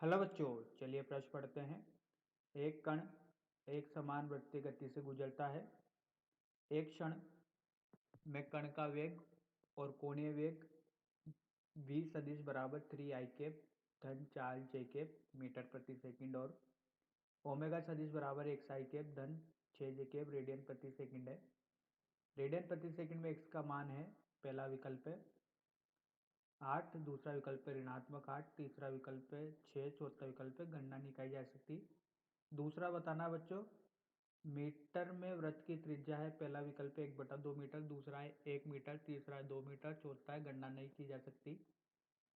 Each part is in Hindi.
हेलो बच्चों, चलिए प्रश्न पढ़ते हैं। एक कण एक समान वृत्तीय गति से गुजरता है। एक क्षण में कण का वेग और कोणीय वेग v सदिश बराबर 3 i कैप धन 4 j कैप मीटर प्रति सेकंड और ओमेगा सदिश बराबर x i कैप धन 6 j कैप रेडियन प्रति सेकंड है। रेडियन प्रति सेकंड में x का मान है, पहला विकल्प है 8, दूसरा विकल्प है ऋणात्मक 8, तीसरा विकल्प है 6, चौथा विकल्प है गणना नहीं की जा सकती। दूसरा बताना बच्चों, मीटर में वृत्त की त्रिज्या है, पहला विकल्प है 1/2 मीटर, दूसरा है 1 मीटर, तीसरा है 2 मीटर, चौथा है गणना नहीं की जा सकती।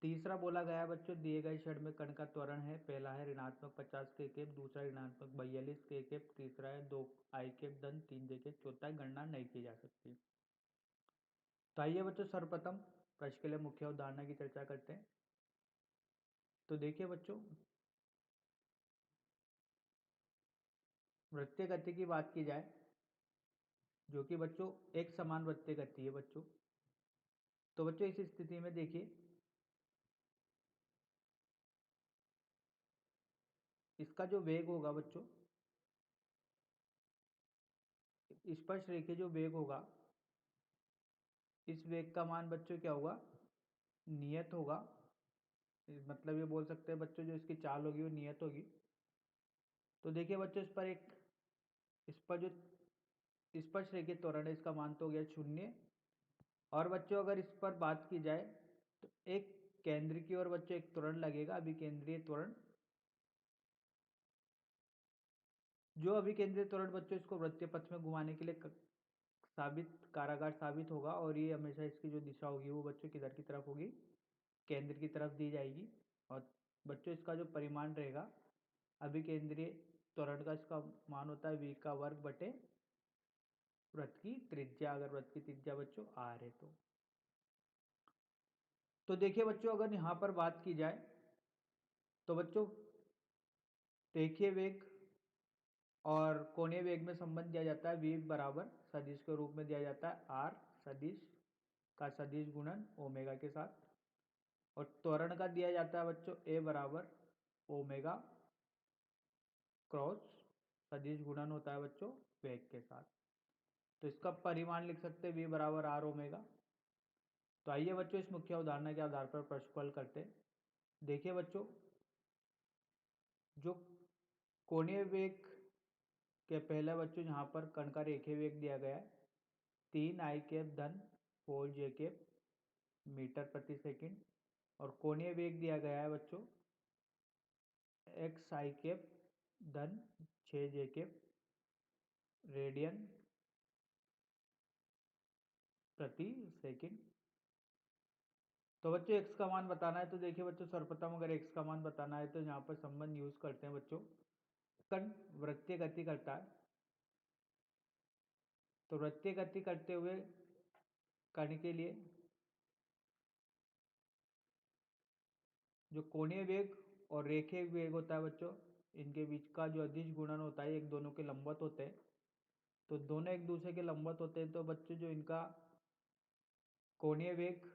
तीसरा बोला गया है बच्चों, दिए गए क्षण में कण का त्वरण है, पहला है ऋणात्मक 50 के केप, दूसरा ऋणात्मक 42 के केप, तीसरा है 2 आई केप धन 3 जे केप, चौथा है गणना नहीं की जा सकती। तो आइए बच्चों सर्वप्रथम प्रश्न के लिए मुख्य उदाहरण की चर्चा करते हैं। तो देखिए बच्चों, वृत्तीय गति की बात की जाए, जो कि बच्चों एक समान वृत्तीय गति है बच्चों। तो बच्चों इस स्थिति में देखिए, इसका जो वेग होगा बच्चों, स्पर्श रेखीय जो वेग होगा, इस वेग का मान बच्चों क्या होगा, नियत होगा। मतलब ये बोल सकते हैं बच्चों, जो इसकी चाल होगी वो नियत होगी। तो देखिए बच्चों, इस पर जो स्पर्श रेखीय त्वरण है, इसका मान तो हो गया 0। और बच्चों अगर इस पर बात की जाए तो एक केंद्र की ओर बच्चों एक त्वरण लगेगा, अभिकेंद्रीय त्वरण। जो अभिकेंद्रीय त्वरण बच्चों इसको वृत्तीय पथ में घुमाने के लिए कारागार साबित होगा, और ये हमेशा इसकी जो दिशा होगी वो बच्चों किधर की तरफ होगी, केंद्र की तरफ दी जाएगी। और बच्चों इसका जो परिमाण रहेगा अभिकेंद्रीय त्वरण का, इसका मान होता है v का वर्ग बटे वृत्त की त्रिज्या, अगर वृत्त की त्रिज्या बच्चों r है तो देखिए बच्चों, अगर यहां पर बात की जाए तो बच्चों रेखीय वेग और कोणीय वेग में संबंध दिया जाता है v बराबर सदिश के रूप में दिया जाता है r सदिश का सदिश गुणन ओमेगा के साथ, और त्वरण का दिया जाता है बच्चों a बराबर ओमेगा क्रॉस सदिश गुणन होता है बच्चों वेग के साथ। तो इसका परिमाण लिख सकते हैं v बराबर r ओमेगा। तो आइए बच्चों इस मुख्य उदाहरण के आधार पर प्रश्न को हल करते हैं। देखिए बच्चों, जो कोणीय वेग के पहले बच्चों यहाँ पर कण का रेखीय वेग दिया गया है 3 आई कैप धन 4 जे कैप मीटर प्रति सेकंड, और कोणीय वेग दिया गया है बच्चों एक्स आई कैप धन 6 जे कैप रेडियन प्रति सेकंड। तो बच्चों x का मान बताना है, तो देखिए बच्चों सर्वप्रथम अगर x का मान बताना है तो यहाँ पर संबंध यूज करते हैं बच्चों। कण वृत्तीय गति करता है, तो वृत्तीय गति करते हुए कण के लिए जो कोणीय वेग और रेखीय वेग होता है बच्चों, इनके बीच का जो अदिश गुणन होता है, एक दोनों के लंबवत होते हैं। तो दोनों एक दूसरे के लंबवत होते हैं, तो बच्चों जो इनका कोणीय वेग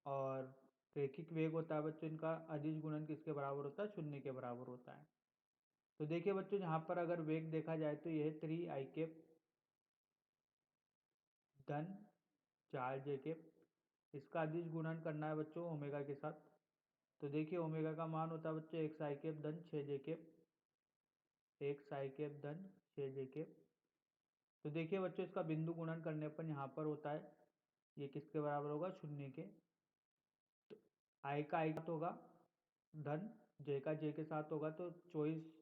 और रेखिक वेग होता है बच्चों, इनका अदिश गुणन किसके बराबर होता है, 0 के बराबर होता है। तो देखिए बच्चों, यहाँ पर अगर वेग देखा जाए तो यह 3 आई कैप धन 4 जे कैप, इसका अदिश गुणन करना है बच्चों ओमेगा के साथ। तो देखिए ओमेगा का मान होता है बच्चों एक्स आई कैप धन 6 जे कैप, एक्स आई कैप धन 6 जे कैप। तो देखिए बच्चों, इसका बिंदु गुणन करने पर यहाँ पर होता है, ये किसके बराबर होगा, 0 के। तो आई का आई के साथ होगा धन, जे का जे के साथ होगा, तो 24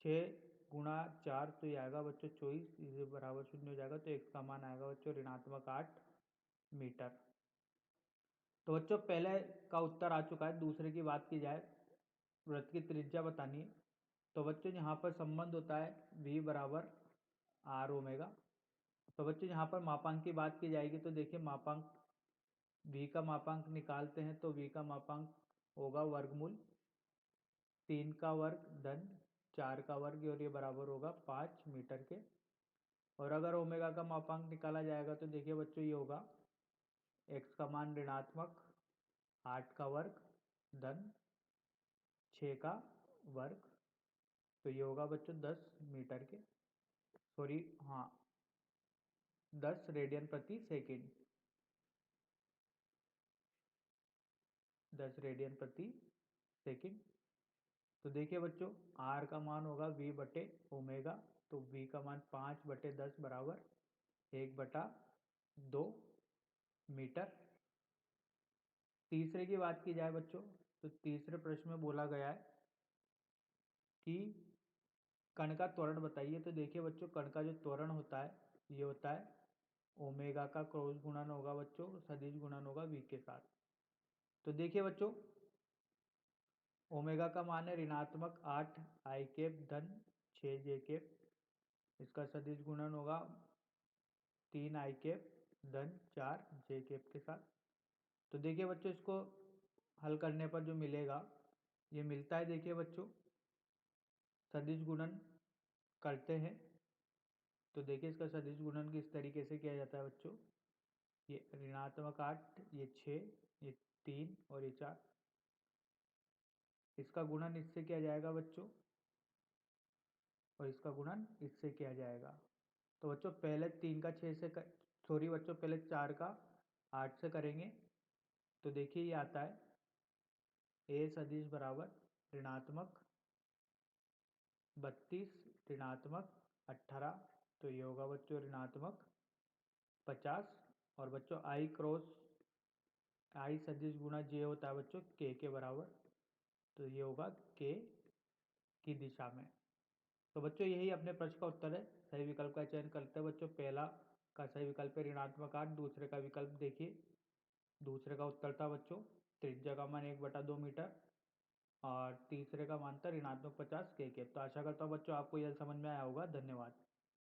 6 × 4, तो ये आएगा बच्चों 24, इसे बराबर 0 हो जाएगा। तो एक्स का मान आएगा बच्चों ऋणात्मक 8 मीटर। तो बच्चों पहले का उत्तर आ चुका है। दूसरे की बात की जाए, वृत्त की त्रिज्या बतानी है, तो बच्चों यहाँ पर संबंध होता है v बराबर r ओमेगा। तो बच्चों यहाँ पर मापांक की बात की जाएगी, तो देखिए मापांक v का मापांक निकालते हैं, तो v का मापांक होगा वर्गमूल 3 का वर्ग धन 4 का वर्ग, और ये बराबर होगा 5 मीटर के। और अगर ओमेगा का मापांक निकाला जाएगा तो देखिए बच्चों ये होगा x का मान ऋणात्मक 8 का वर्ग धन 6 का वर्ग, तो ये होगा बच्चों 10 मीटर के, सॉरी हाँ 10 रेडियन प्रति सेकेंड, 10 रेडियन प्रति सेकेंड। तो देखिए बच्चों आर का मान होगा वी बटे ओमेगा, तो वी का मान 5/10 बराबर 1/2 मीटर। तीसरे की बात की जाए बच्चों, तो तीसरे प्रश्न में बोला गया है कि कण का त्वरण बताइए। तो देखिए बच्चों कण का जो त्वरण होता है ये होता है ओमेगा का क्रॉस गुणन होगा बच्चों, सदिश गुणन होगा वी के साथ। तो देखिए बच्चों ओमेगा का मान है ऋणात्मक 8 आई कैप धन 6 जे कैप, इसका सदिश गुणन होगा 3 आई कैप धन 4 जे कैप के साथ। तो देखिए बच्चों इसको हल करने पर जो मिलेगा ये मिलता है, देखिए बच्चों सदिश गुणन करते हैं तो देखिए इसका सदिश गुणन किस तरीके से किया जाता है बच्चों। ये ऋणात्मक 8, ये 6, ये 3 और ये 4, इसका गुणन इससे किया जाएगा बच्चों और इसका गुणन इससे किया जाएगा। तो बच्चों पहले 3 का 6 से सॉरी बच्चों पहले 4 का 8 से करेंगे। तो देखिए ये आता है ए सदिश बराबर ऋणात्मक 32 ऋणात्मक 18, तो ये होगा बच्चों ऋणात्मक 50। और बच्चों आई क्रॉस आई सदिश गुणा जे होता है बच्चों के बराबर, तो ये होगा के की दिशा में। तो बच्चों यही अपने प्रश्न का उत्तर है। सही विकल्प का चयन करते हैं बच्चों। पहला का सही विकल्प है ऋणात्मक 8, दूसरे का विकल्प देखिए, दूसरे का उत्तर था बच्चों त्रिज्या का मान 1/2 मीटर और तीसरे का मान था ऋणात्मक 50 के। तो आशा करता हूँ बच्चों आपको यह समझ में आया होगा। धन्यवाद।